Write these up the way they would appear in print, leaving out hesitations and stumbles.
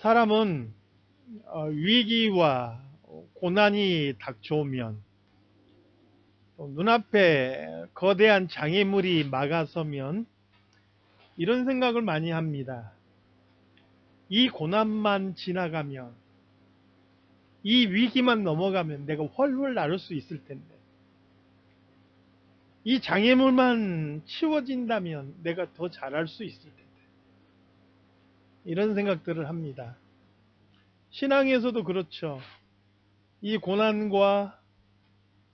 사람은 위기와 고난이 닥쳐오면 또 눈앞에 거대한 장애물이 막아서면 이런 생각을 많이 합니다. 이 고난만 지나가면, 이 위기만 넘어가면 내가 훨훨 나를 수 있을 텐데, 이 장애물만 치워진다면 내가 더 잘할 수 있을 텐데, 이런 생각들을 합니다. 신앙에서도 그렇죠. 이 고난과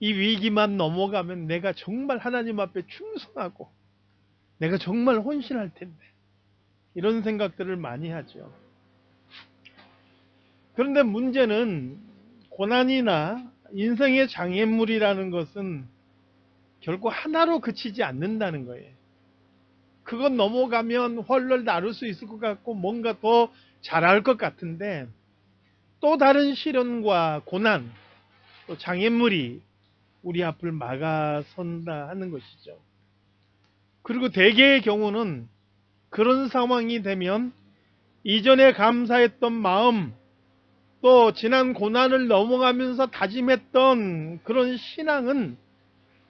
이 위기만 넘어가면 내가 정말 하나님 앞에 충성하고 내가 정말 헌신할 텐데, 이런 생각들을 많이 하죠. 그런데 문제는 고난이나 인생의 장애물이라는 것은 결국 하나로 그치지 않는다는 거예요. 그건 넘어가면 헐헐 나를 수 있을 것 같고 뭔가 더 잘할 것 같은데, 또 다른 시련과 고난, 또 장애물이 우리 앞을 막아선다 하는 것이죠. 그리고 대개의 경우는 그런 상황이 되면 이전에 감사했던 마음, 또 지난 고난을 넘어가면서 다짐했던 그런 신앙은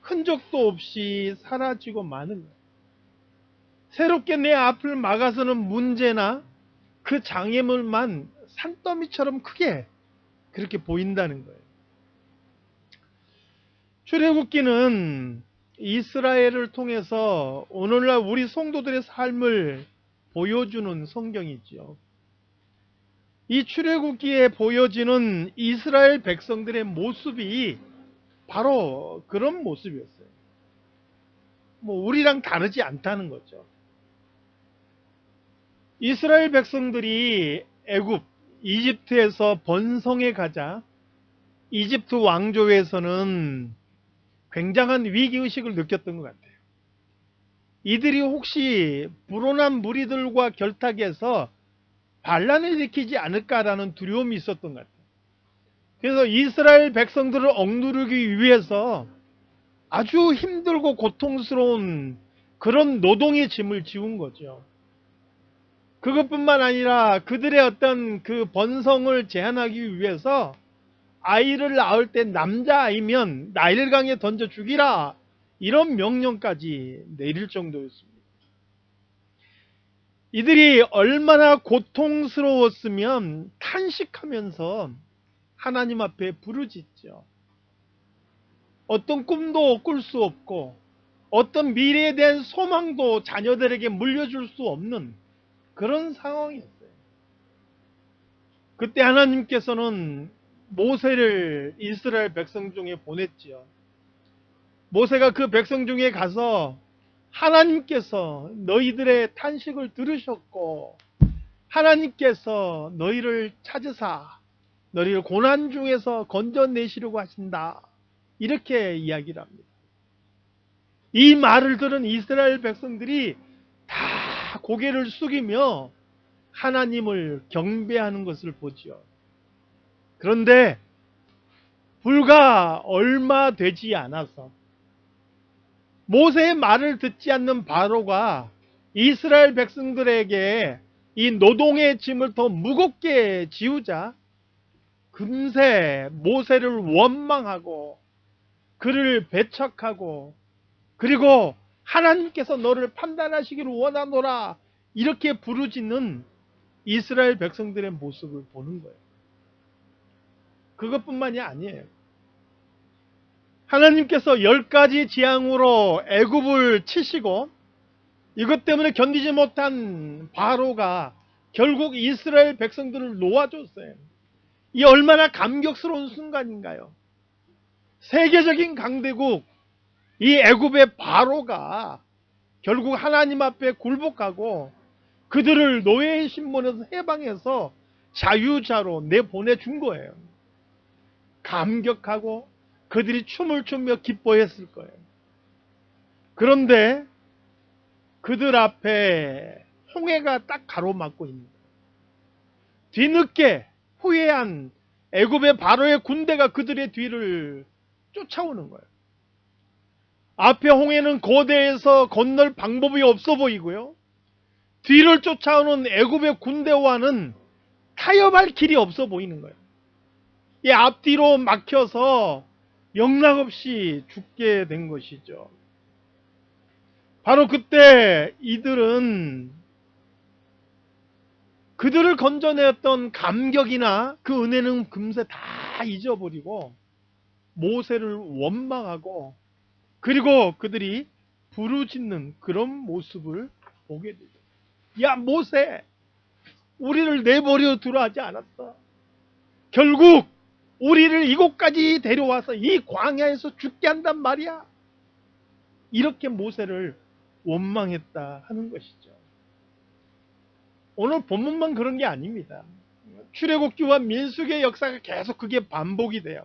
흔적도 없이 사라지고 마는 거예요. 새롭게 내 앞을 막아서는 문제나 그 장애물만 산더미처럼 크게 그렇게 보인다는 거예요. 출애굽기는 이스라엘을 통해서 오늘날 우리 성도들의 삶을 보여주는 성경이지요. 이 출애굽기에 보여지는 이스라엘 백성들의 모습이 바로 그런 모습이었어요. 우리랑 다르지 않다는 거죠. 이스라엘 백성들이 애굽, 이집트에서 번성해 가자 이집트 왕조에서는 굉장한 위기의식을 느꼈던 것 같아요. 이들이 혹시 불온한 무리들과 결탁해서 반란을 일으키지 않을까라는 두려움이 있었던 것 같아요. 그래서 이스라엘 백성들을 억누르기 위해서 아주 힘들고 고통스러운 그런 노동의 짐을 지운 거죠. 그것뿐만 아니라 그들의 어떤 그 번성을 제한하기 위해서 아이를 낳을 때 남자아이면 나일강에 던져 죽이라, 이런 명령까지 내릴 정도였습니다. 이들이 얼마나 고통스러웠으면 탄식하면서 하나님 앞에 부르짖죠. 어떤 꿈도 꿀 수 없고 어떤 미래에 대한 소망도 자녀들에게 물려줄 수 없는 그런 상황이었어요. 그때 하나님께서는 모세를 이스라엘 백성 중에 보냈지요. 모세가 그 백성 중에 가서 하나님께서 너희들의 탄식을 들으셨고 하나님께서 너희를 찾으사 너희를 고난 중에서 건져내시려고 하신다, 이렇게 이야기를 합니다. 이 말을 들은 이스라엘 백성들이 다 고개를 숙이며 하나님을 경배하는 것을 보지요. 그런데 불과 얼마 되지 않아서 모세의 말을 듣지 않는 바로가 이스라엘 백성들에게 이 노동의 짐을 더 무겁게 지우자 금세 모세를 원망하고 그를 배척하고, 그리고 하나님께서 너를 판단하시기를 원하노라, 이렇게 부르짖는 이스라엘 백성들의 모습을 보는 거예요. 그것뿐만이 아니에요. 하나님께서 10가지 재앙으로 애굽을 치시고 이것 때문에 견디지 못한 바로가 결국 이스라엘 백성들을 놓아줬어요. 이 얼마나 감격스러운 순간인가요? 세계적인 강대국 이 애굽의 바로가 결국 하나님 앞에 굴복하고 그들을 노예의 신분에서 해방해서 자유자로 내보내준 거예요. 감격하고 그들이 춤을 추며 기뻐했을 거예요. 그런데 그들 앞에 홍해가 딱 가로막고 있는 거예요. 뒤늦게 후회한 애굽의 바로의 군대가 그들의 뒤를 쫓아오는 거예요. 앞에 홍해는 거대해서 건널 방법이 없어 보이고요. 뒤를 쫓아오는 애굽의 군대와는 타협할 길이 없어 보이는 거예요. 이 앞뒤로 막혀서 영락없이 죽게 된 것이죠. 바로 그때 이들은 그들을 건져내었던 감격이나 그 은혜는 금세 다 잊어버리고 모세를 원망하고, 그리고 그들이 부르짖는 그런 모습을 보게 되죠. 야 모세, 우리를 내버려 두라 하지 않았어. 결국 우리를 이곳까지 데려와서 이 광야에서 죽게 한단 말이야. 이렇게 모세를 원망했다 하는 것이죠. 오늘 본문만 그런 게 아닙니다. 출애굽기와 민수기의 역사가 계속 그게 반복이 돼요.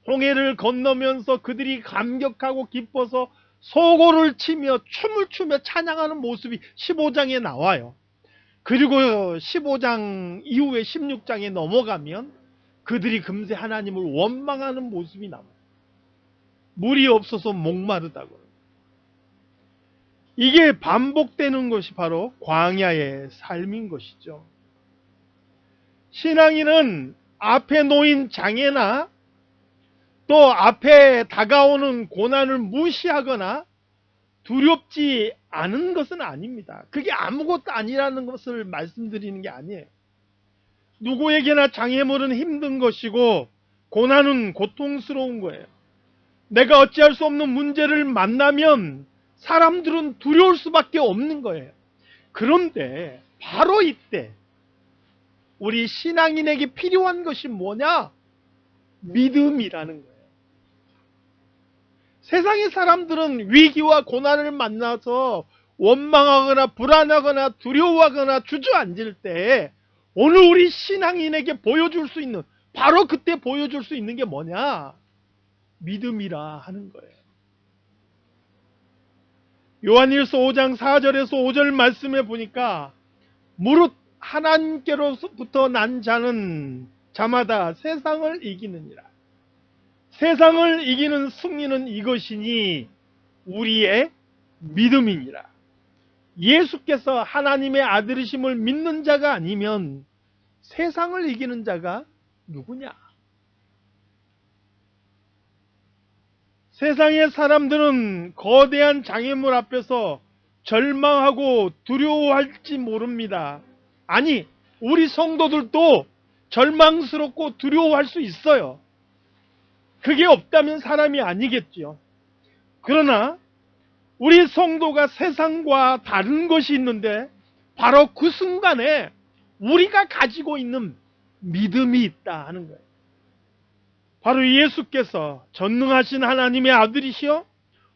홍해를 건너면서 그들이 감격하고 기뻐서 소고를 치며 춤을 추며 찬양하는 모습이 15장에 나와요. 그리고 15장 이후에 16장에 넘어가면 그들이 금세 하나님을 원망하는 모습이 나와요. 물이 없어서 목마르다고. 이게 반복되는 것이 바로 광야의 삶인 것이죠. 신앙인은 앞에 놓인 장애나 또 앞에 다가오는 고난을 무시하거나 두렵지 않은 것은 아닙니다. 그게 아무것도 아니라는 것을 말씀드리는 게 아니에요. 누구에게나 장애물은 힘든 것이고 고난은 고통스러운 거예요. 내가 어찌할 수 없는 문제를 만나면 사람들은 두려울 수밖에 없는 거예요. 그런데 바로 이때 우리 신앙인에게 필요한 것이 뭐냐? 믿음이라는 거예요. 세상의 사람들은 위기와 고난을 만나서 원망하거나 불안하거나 두려워하거나 주저앉을 때 오늘 우리 신앙인에게 보여줄 수 있는, 바로 그때 보여줄 수 있는 게 뭐냐? 믿음이라 하는 거예요. 요한일서 5장 4절에서 5절 말씀에 보니까 무릇 하나님께로부터 난 자는 자마다 세상을 이기느니라. 세상을 이기는 승리는 이것이니 우리의 믿음이니라. 예수께서 하나님의 아들이심을 믿는 자가 아니면 세상을 이기는 자가 누구냐? 세상의 사람들은 거대한 장애물 앞에서 절망하고 두려워할지 모릅니다. 아니, 우리 성도들도 절망스럽고 두려워할 수 있어요. 그게 없다면 사람이 아니겠지요. 그러나 우리 성도가 세상과 다른 것이 있는데 바로 그 순간에 우리가 가지고 있는 믿음이 있다 하는 거예요. 바로 예수께서 전능하신 하나님의 아들이시여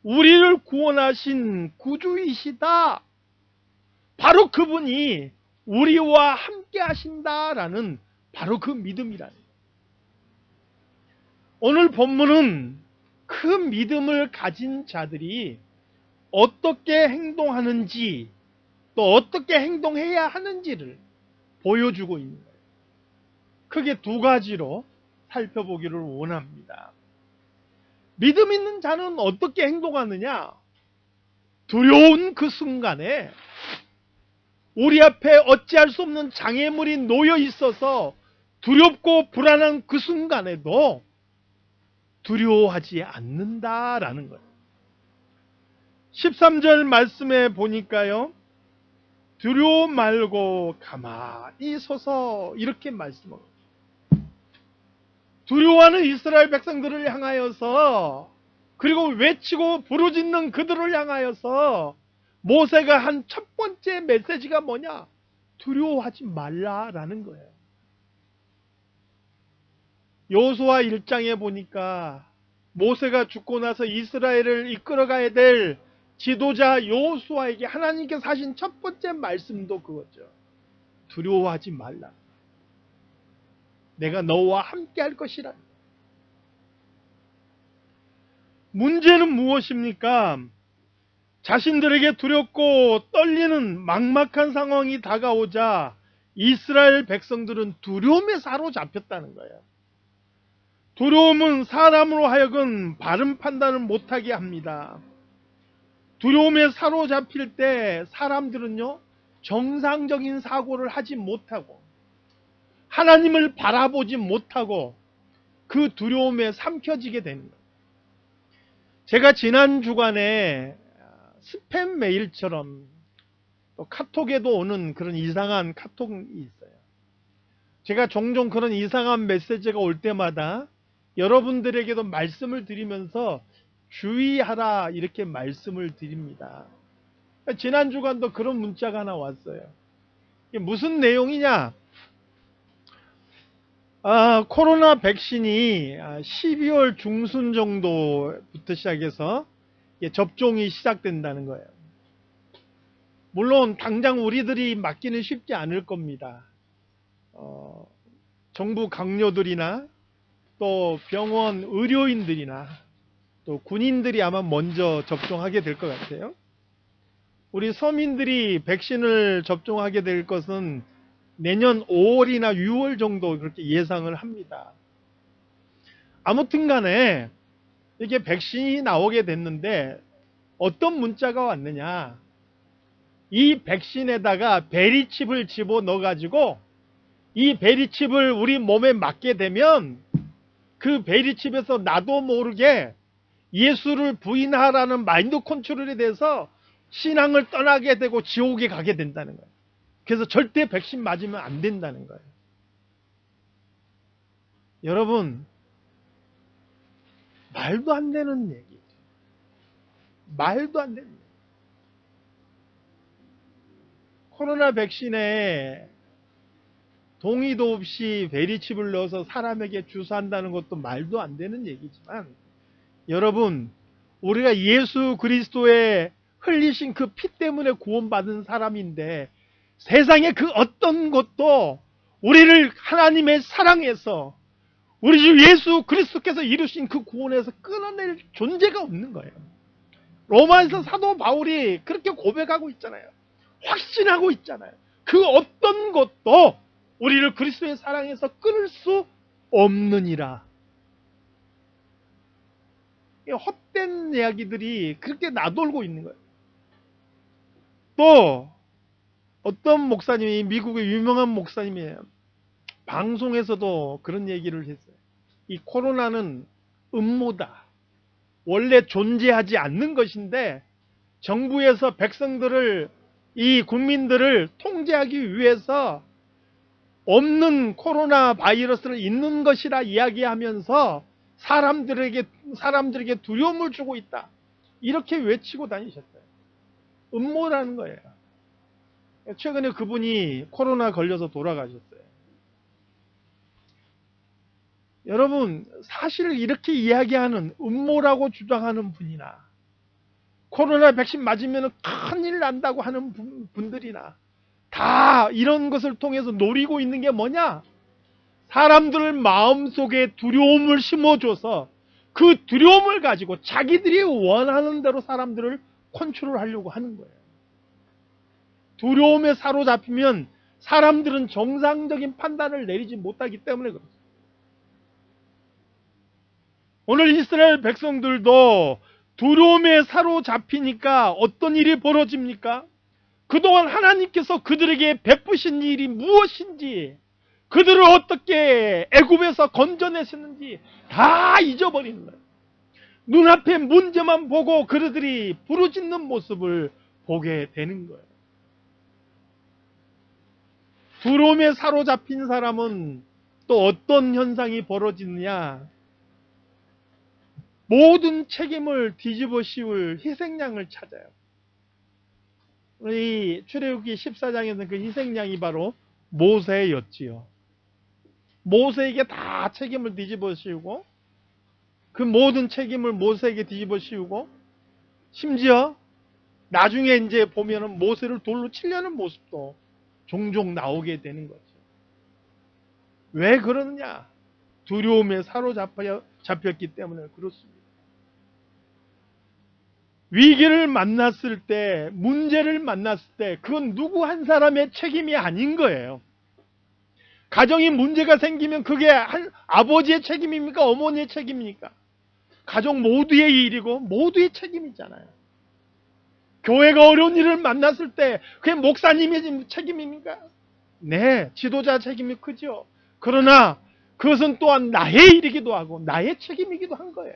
우리를 구원하신 구주이시다. 바로 그분이 우리와 함께 하신다라는 바로 그 믿음이라는 거예요. 오늘 본문은 그 믿음을 가진 자들이 어떻게 행동하는지, 또 어떻게 행동해야 하는지를 보여주고 있는 거예요. 크게 두 가지로 살펴보기를 원합니다. 믿음 있는 자는 어떻게 행동하느냐? 두려운 그 순간에 우리 앞에 어찌할 수 없는 장애물이 놓여 있어서 두렵고 불안한 그 순간에도 두려워하지 않는다라는 거예요. 13절 말씀에 보니까요, 두려워 말고 가만히 서서 이렇게 말씀하고, 두려워하는 이스라엘 백성들을 향하여서, 그리고 외치고 부르짖는 그들을 향하여서 모세가 한 첫 번째 메시지가 뭐냐? 두려워하지 말라라는 거예요. 여호수아 1장에 보니까 모세가 죽고 나서 이스라엘을 이끌어가야 될 지도자 여호수아에게 하나님께서 하신 첫 번째 말씀도 그거죠. 두려워하지 말라. 내가 너와 함께 할 것이라. 문제는 무엇입니까? 자신들에게 두렵고 떨리는 막막한 상황이 다가오자 이스라엘 백성들은 두려움에 사로잡혔다는 거예요. 두려움은 사람으로 하여금 바른 판단을 못하게 합니다. 두려움에 사로잡힐 때 사람들은요, 정상적인 사고를 하지 못하고 하나님을 바라보지 못하고 그 두려움에 삼켜지게 되는 거예요. 제가 지난 주간에 스팸 메일처럼 또 카톡에도 오는 그런 이상한 카톡이 있어요. 제가 종종 그런 이상한 메시지가 올 때마다 여러분들에게도 말씀을 드리면서 주의하라 이렇게 말씀을 드립니다. 지난 주간도 그런 문자가 하나 왔어요. 이게 무슨 내용이냐? 코로나 백신이 12월 중순 정도부터 시작해서 접종이 시작된다는 거예요. 물론 당장 우리들이 맞기는 쉽지 않을 겁니다. 정부 강요들이나 또 병원 의료인들이나 또 군인들이 아마 먼저 접종하게 될 것 같아요. 우리 서민들이 백신을 접종하게 될 것은 내년 5월이나 6월 정도 그렇게 예상을 합니다. 아무튼 간에 이게 백신이 나오게 됐는데 어떤 문자가 왔느냐. 이 백신에다가 베리칩을 집어넣어 가지고 이 베리칩을 우리 몸에 맞게 되면 그 베리칩에서 나도 모르게 예수를 부인하라는 마인드 컨트롤에 대해서 신앙을 떠나게 되고 지옥에 가게 된다는 거예요. 그래서 절대 백신 맞으면 안 된다는 거예요. 여러분, 말도 안 되는 얘기죠. 말도 안 되는 얘기. 코로나 백신에 동의도 없이 베리칩을 넣어서 사람에게 주사한다는 것도 말도 안 되는 얘기지만, 여러분, 우리가 예수 그리스도의 흘리신 그 피 때문에 구원받은 사람인데 세상의 그 어떤 것도 우리를 하나님의 사랑에서 우리 주 예수 그리스도께서 이루신 그 구원에서 끊어낼 존재가 없는 거예요. 로마에서 사도 바울이 그렇게 고백하고 있잖아요. 확신하고 있잖아요. 그 어떤 것도 우리를 그리스도의 사랑에서 끊을 수 없느니라. 헛된 이야기들이 그렇게 나돌고 있는 거예요. 또 어떤 목사님이, 미국의 유명한 목사님이에요. 방송에서도 그런 얘기를 했어요. 이 코로나는 음모다. 원래 존재하지 않는 것인데 정부에서 백성들을, 이 국민들을 통제하기 위해서 없는 코로나 바이러스를 있는 것이라 이야기하면서 사람들에게 두려움을 주고 있다. 이렇게 외치고 다니셨어요. 음모라는 거예요. 최근에 그분이 코로나 걸려서 돌아가셨어요. 여러분, 사실 이렇게 이야기하는, 음모라고 주장하는 분이나 코로나 백신 맞으면 큰일 난다고 하는 분들이나 다 이런 것을 통해서 노리고 있는 게 뭐냐? 사람들 마음속에 두려움을 심어줘서 그 두려움을 가지고 자기들이 원하는 대로 사람들을 컨트롤하려고 하는 거예요. 두려움에 사로잡히면 사람들은 정상적인 판단을 내리지 못하기 때문에 그렇습니다. 오늘 이스라엘 백성들도 두려움에 사로잡히니까 어떤 일이 벌어집니까? 그동안 하나님께서 그들에게 베푸신 일이 무엇인지, 그들을 어떻게 애굽에서 건져내셨는지 다 잊어버리는 거예요. 눈앞에 문제만 보고 그들이 부르짖는 모습을 보게 되는 거예요. 두려움에 사로잡힌 사람은 또 어떤 현상이 벌어지느냐? 모든 책임을 뒤집어 씌울 희생양을 찾아요. 이 출애굽기 14장에서는 그 희생양이 바로 모세였지요. 모세에게 다 책임을 뒤집어 씌우고, 그 모든 책임을 모세에게 뒤집어 씌우고, 심지어 나중에 이제 보면은 모세를 돌로 치려는 모습도 종종 나오게 되는 거죠. 왜 그러느냐? 두려움에 사로잡혔기 때문에 그렇습니다. 위기를 만났을 때, 문제를 만났을 때 그건 누구 한 사람의 책임이 아닌 거예요. 가정에 문제가 생기면 그게 아버지의 책임입니까? 어머니의 책임입니까? 가족 모두의 일이고 모두의 책임이잖아요. 교회가 어려운 일을 만났을 때 그게 목사님의 책임입니까? 네, 지도자 책임이 크죠. 그러나 그것은 또한 나의 일이기도 하고 나의 책임이기도 한 거예요.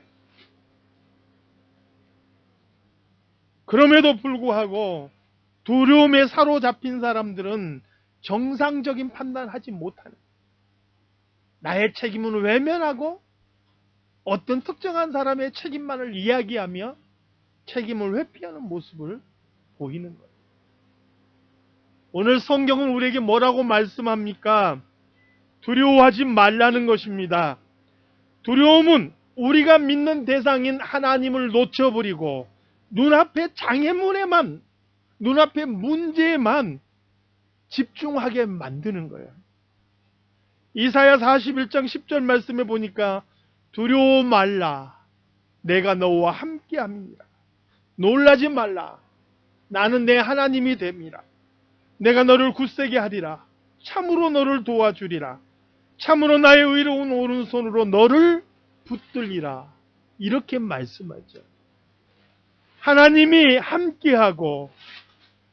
그럼에도 불구하고 두려움에 사로잡힌 사람들은 정상적인 판단을 하지 못하는, 나의 책임은 외면하고 어떤 특정한 사람의 책임만을 이야기하며 책임을 회피하는 모습을 보이는 거예요. 오늘 성경은 우리에게 뭐라고 말씀합니까? 두려워하지 말라는 것입니다. 두려움은 우리가 믿는 대상인 하나님을 놓쳐버리고 눈앞의 장애물에만, 눈앞의 문제에만 집중하게 만드는 거예요. 이사야 41장 10절 말씀에 보니까 두려워 말라, 내가 너와 함께함이니라. 놀라지 말라, 나는 내 하나님이 됨이라. 내가 너를 굳세게 하리라. 참으로 너를 도와주리라. 참으로 나의 의로운 오른손으로 너를 붙들리라. 이렇게 말씀하죠. 하나님이 함께하고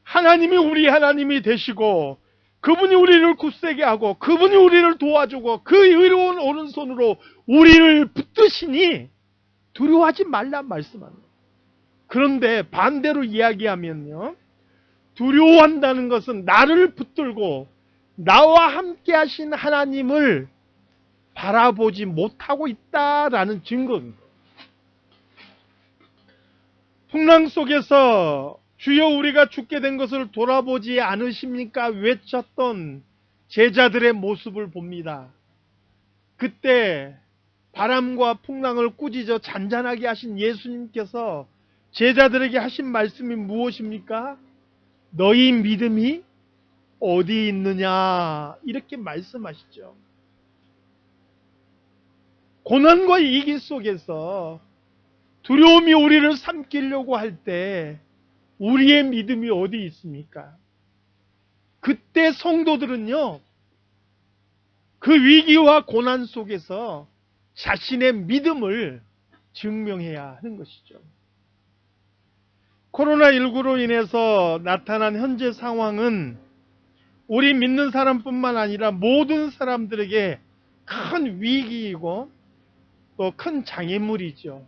하나님이 우리 하나님이 되시고 그분이 우리를 굳세게 하고 그분이 우리를 도와주고 그 의로운 오른손으로 우리를 붙드시니 두려워하지 말라 말씀합니다. 그런데 반대로 이야기하면요, 두려워한다는 것은 나를 붙들고 나와 함께 하신 하나님을 바라보지 못하고 있다라는 증거입니다. 풍랑 속에서 주여 우리가 죽게 된 것을 돌아보지 않으십니까? 외쳤던 제자들의 모습을 봅니다. 그때 바람과 풍랑을 꾸짖어 잔잔하게 하신 예수님께서 제자들에게 하신 말씀이 무엇입니까? 너희 믿음이 어디 있느냐, 이렇게 말씀하시죠. 고난과 위기 속에서 두려움이 우리를 삼키려고 할 때 우리의 믿음이 어디 있습니까? 그때 성도들은요, 그 위기와 고난 속에서 자신의 믿음을 증명해야 하는 것이죠. 코로나19로 인해서 나타난 현재 상황은 우리 믿는 사람뿐만 아니라 모든 사람들에게 큰 위기이고 또 큰 장애물이죠.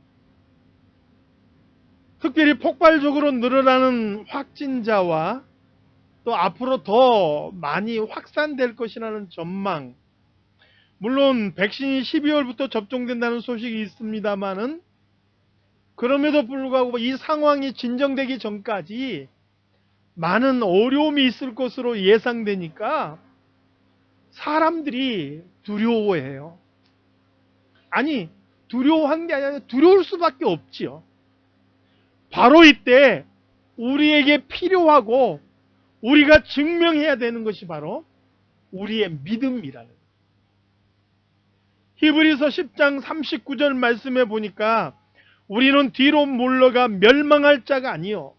특별히 폭발적으로 늘어나는 확진자와 또 앞으로 더 많이 확산될 것이라는 전망, 물론 백신이 12월부터 접종된다는 소식이 있습니다만은 그럼에도 불구하고 이 상황이 진정되기 전까지 많은 어려움이 있을 것으로 예상되니까 사람들이 두려워해요. 아니, 두려워한 게 아니라 두려울 수밖에 없지요. 바로 이때 우리에게 필요하고 우리가 증명해야 되는 것이 바로 우리의 믿음이라는 거예요. 히브리서 10장 39절 말씀에 보니까 우리는 뒤로 물러가 멸망할 자가 아니요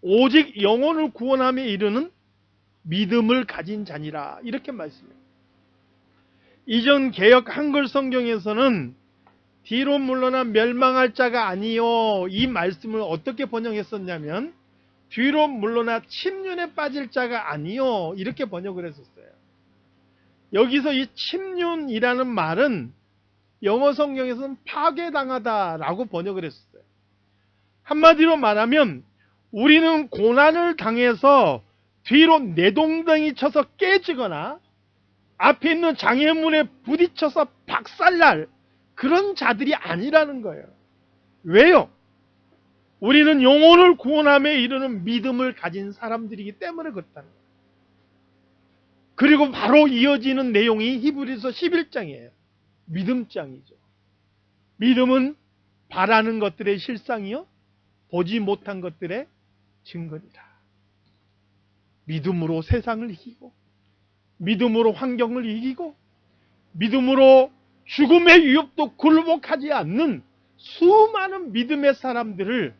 오직 영혼을 구원함에 이르는 믿음을 가진 자니라, 이렇게 말씀해요. 이전 개역 한글 성경에서는 뒤로 물러나 멸망할 자가 아니요, 이 말씀을 어떻게 번역했었냐면 뒤로 물러나 침륜에 빠질 자가 아니요, 이렇게 번역을 했었어요. 여기서 이 침륜이라는 말은 영어 성경에서는 파괴당하다라고 번역을 했었어요. 한마디로 말하면 우리는 고난을 당해서 뒤로 내동댕이 쳐서 깨지거나 앞에 있는 장애물에 부딪혀서 박살날 그런 자들이 아니라는 거예요. 왜요? 우리는 영혼을 구원함에 이르는 믿음을 가진 사람들이기 때문에 그렇다는 거예요. 그리고 바로 이어지는 내용이 히브리서 11장이에요. 믿음장이죠. 믿음은 바라는 것들의 실상이요 보지 못한 것들의 증거니라. 믿음으로 세상을 이기고 믿음으로 환경을 이기고 믿음으로 죽음의 위협도 굴복하지 않는 수많은 믿음의 사람들을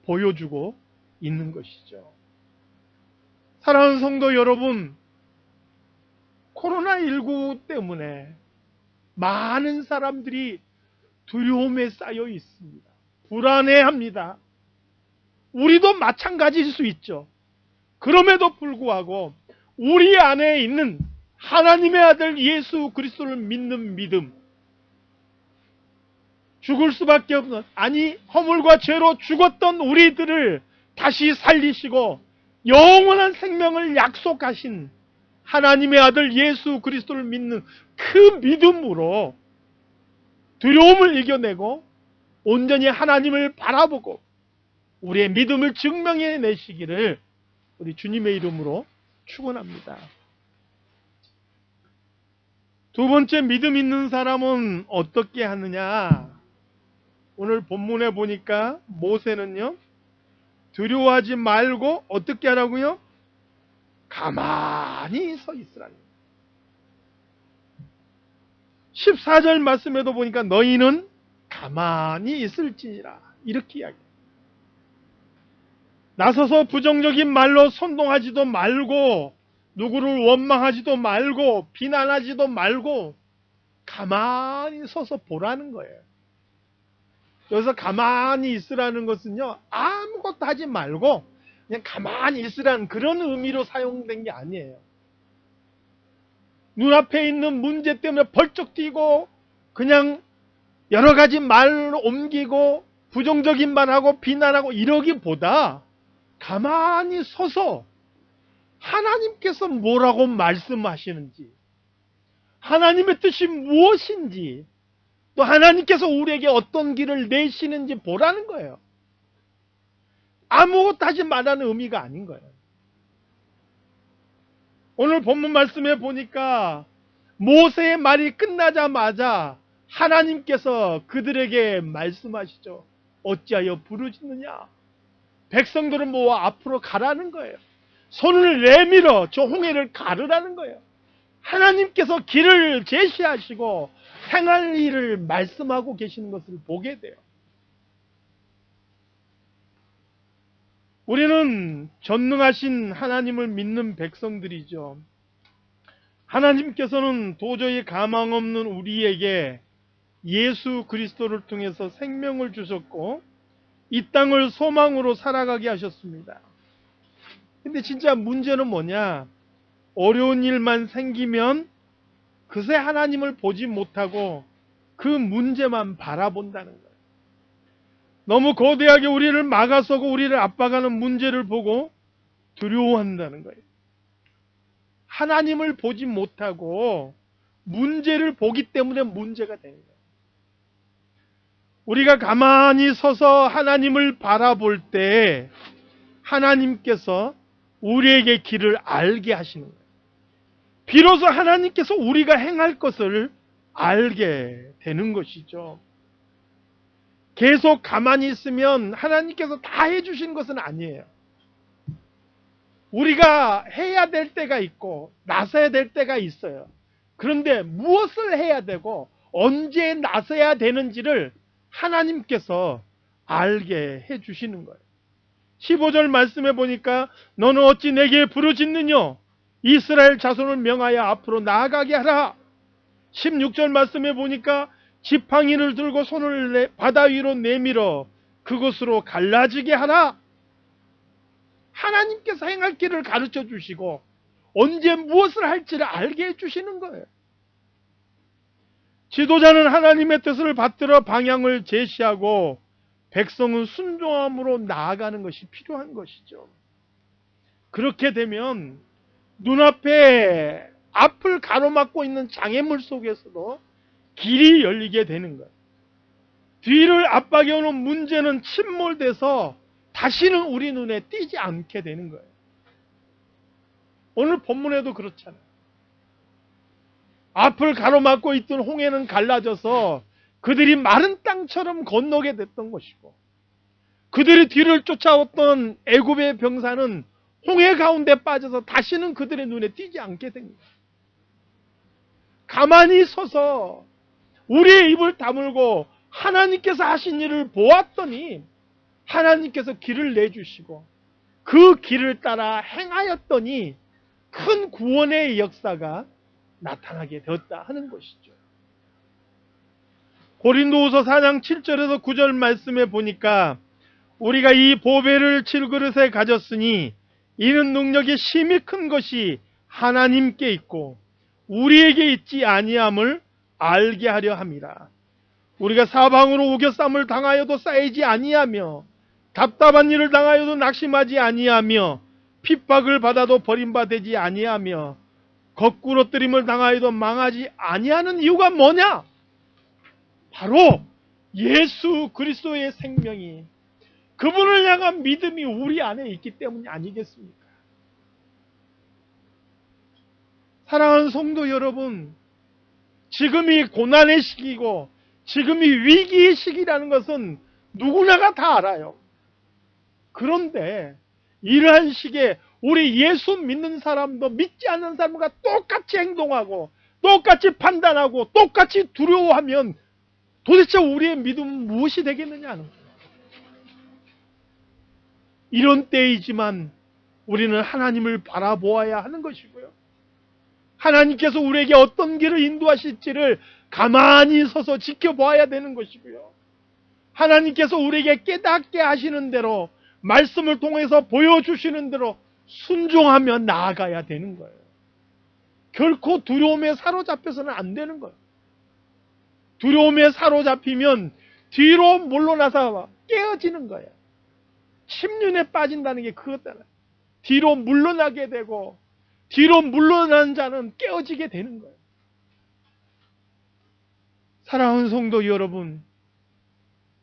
보여주고 있는 것이죠. 사랑하는 성도 여러분, 코로나19 때문에 많은 사람들이 두려움에 쌓여 있습니다. 불안해합니다. 우리도 마찬가지일 수 있죠. 그럼에도 불구하고 우리 안에 있는 하나님의 아들 예수 그리스도를 믿는 믿음, 죽을 수밖에 없는, 아니 허물과 죄로 죽었던 우리들을 다시 살리시고 영원한 생명을 약속하신 하나님의 아들 예수 그리스도를 믿는 그 믿음으로 두려움을 이겨내고 온전히 하나님을 바라보고 우리의 믿음을 증명해내시기를 우리 주님의 이름으로 축원합니다. 두 번째, 믿음 있는 사람은 어떻게 하느냐? 오늘 본문에 보니까 모세는요, 두려워하지 말고 어떻게 하라고요? 가만히 서 있으라니. 14절 말씀에도 보니까 너희는 가만히 있을지니라, 이렇게 이야기해요. 나서서 부정적인 말로 선동하지도 말고 누구를 원망하지도 말고 비난하지도 말고 가만히 서서 보라는 거예요. 여기서 가만히 있으라는 것은요, 아무것도 하지 말고 그냥 가만히 있으라는 그런 의미로 사용된 게 아니에요. 눈앞에 있는 문제 때문에 벌쩍 뛰고 그냥 여러 가지 말로 옮기고 부정적인 말하고 비난하고 이러기보다 가만히 서서 하나님께서 뭐라고 말씀하시는지, 하나님의 뜻이 무엇인지, 또 하나님께서 우리에게 어떤 길을 내시는지 보라는 거예요. 아무것도 하지 말라는 의미가 아닌 거예요. 오늘 본문 말씀에 보니까 모세의 말이 끝나자마자 하나님께서 그들에게 말씀하시죠. 어찌하여 부르짖느냐? 백성들은 모아 앞으로 가라는 거예요. 손을 내밀어 저 홍해를 가르라는 거예요. 하나님께서 길을 제시하시고 행할 일을 말씀하고 계시는 것을 보게 돼요. 우리는 전능하신 하나님을 믿는 백성들이죠. 하나님께서는 도저히 가망 없는 우리에게 예수 그리스도를 통해서 생명을 주셨고 이 땅을 소망으로 살아가게 하셨습니다. 근데 진짜 문제는 뭐냐? 어려운 일만 생기면 그새 하나님을 보지 못하고 그 문제만 바라본다는 거예요. 너무 거대하게 우리를 막아서고 우리를 압박하는 문제를 보고 두려워한다는 거예요. 하나님을 보지 못하고 문제를 보기 때문에 문제가 되는 거예요. 우리가 가만히 서서 하나님을 바라볼 때 하나님께서 우리에게 길을 알게 하시는 거예요. 비로소 하나님께서 우리가 행할 것을 알게 되는 것이죠. 계속 가만히 있으면 하나님께서 다 해주신 것은 아니에요. 우리가 해야 될 때가 있고 나서야 될 때가 있어요. 그런데 무엇을 해야 되고 언제 나서야 되는지를 하나님께서 알게 해주시는 거예요. 15절 말씀해 보니까 너는 어찌 내게 부르짖느냐? 이스라엘 자손을 명하여 앞으로 나아가게 하라. 16절 말씀해 보니까 지팡이를 들고 손을 바다 위로 내밀어 그곳으로 갈라지게 하라. 하나님께서 행할 길을 가르쳐 주시고 언제 무엇을 할지를 알게 해주시는 거예요. 지도자는 하나님의 뜻을 받들어 방향을 제시하고 백성은 순종함으로 나아가는 것이 필요한 것이죠. 그렇게 되면 눈앞에 앞을 가로막고 있는 장애물 속에서도 길이 열리게 되는 거예요. 뒤를 압박해오는 문제는 침몰돼서 다시는 우리 눈에 띄지 않게 되는 거예요. 오늘 본문에도 그렇잖아요. 앞을 가로막고 있던 홍해는 갈라져서 그들이 마른 땅처럼 건너게 됐던 것이고 그들이 뒤를 쫓아왔던 애굽의 병사는 홍해 가운데 빠져서 다시는 그들의 눈에 띄지 않게 된 거예요. 가만히 서서 우리의 입을 다물고 하나님께서 하신 일을 보았더니 하나님께서 길을 내주시고 그 길을 따라 행하였더니 큰 구원의 역사가 나타나게 되었다 하는 것이죠. 고린도후서 4장 7절에서 9절 말씀에 보니까 우리가 이 보배를 질그릇에 가졌으니 이는 능력이 심히 큰 것이 하나님께 있고 우리에게 있지 아니함을 알게 하려 함이라. 우리가 사방으로 우겨쌈을 당하여도 쌓이지 아니하며 답답한 일을 당하여도 낙심하지 아니하며 핍박을 받아도 버림받지 아니하며 거꾸로 뜨림을 당하여도 망하지 아니하는 이유가 뭐냐? 바로 예수 그리스도의 생명이, 그분을 향한 믿음이 우리 안에 있기 때문이 아니겠습니까? 사랑하는 성도 여러분, 지금이 고난의 시기고 지금이 위기의 시기라는 것은 누구나가 다 알아요. 그런데 이러한 시기에 우리 예수 믿는 사람도 믿지 않는 사람과 똑같이 행동하고 똑같이 판단하고 똑같이 두려워하면 도대체 우리의 믿음은 무엇이 되겠느냐 하는 거예요. 이런 때이지만 우리는 하나님을 바라보아야 하는 것이고요. 하나님께서 우리에게 어떤 길을 인도하실지를 가만히 서서 지켜봐야 되는 것이고요. 하나님께서 우리에게 깨닫게 하시는 대로, 말씀을 통해서 보여주시는 대로 순종하며 나아가야 되는 거예요. 결코 두려움에 사로잡혀서는 안 되는 거예요. 두려움에 사로잡히면 뒤로 물러나서 깨어지는 거예요. 침륜에 빠진다는 게 그거잖아요. 뒤로 물러나게 되고 뒤로 물러난 자는 깨어지게 되는 거예요. 사랑하는 성도 여러분,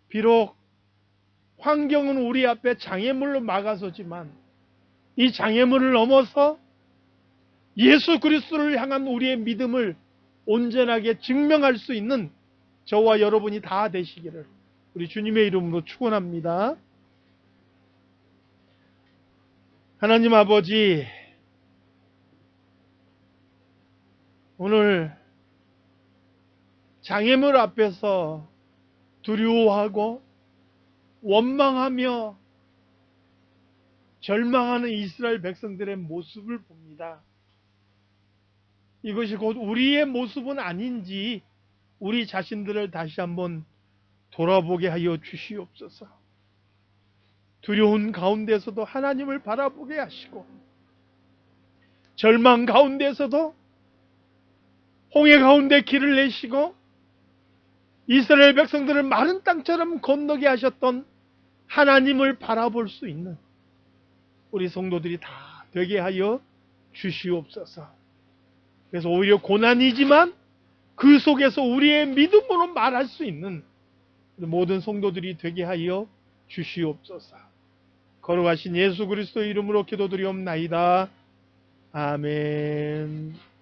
비록 환경은 우리 앞에 장애물로 막아서지만 이 장애물을 넘어서 예수 그리스도를 향한 우리의 믿음을 온전하게 증명할 수 있는 저와 여러분이 다 되시기를 우리 주님의 이름으로 축원합니다. 하나님 아버지, 오늘 장애물 앞에서 두려워하고 원망하며 절망하는 이스라엘 백성들의 모습을 봅니다. 이것이 곧 우리의 모습은 아닌지 우리 자신들을 다시 한번 돌아보게 하여 주시옵소서. 두려운 가운데서도 하나님을 바라보게 하시고 절망 가운데서도 홍해 가운데 길을 내시고 이스라엘 백성들을 마른 땅처럼 건너게 하셨던 하나님을 바라볼 수 있는 우리 성도들이 다 되게 하여 주시옵소서. 그래서 오히려 고난이지만 그 속에서 우리의 믿음으로 말할 수 있는 모든 성도들이 되게 하여 주시옵소서. 거룩하신 예수 그리스도의 이름으로 기도드리옵나이다. 아멘.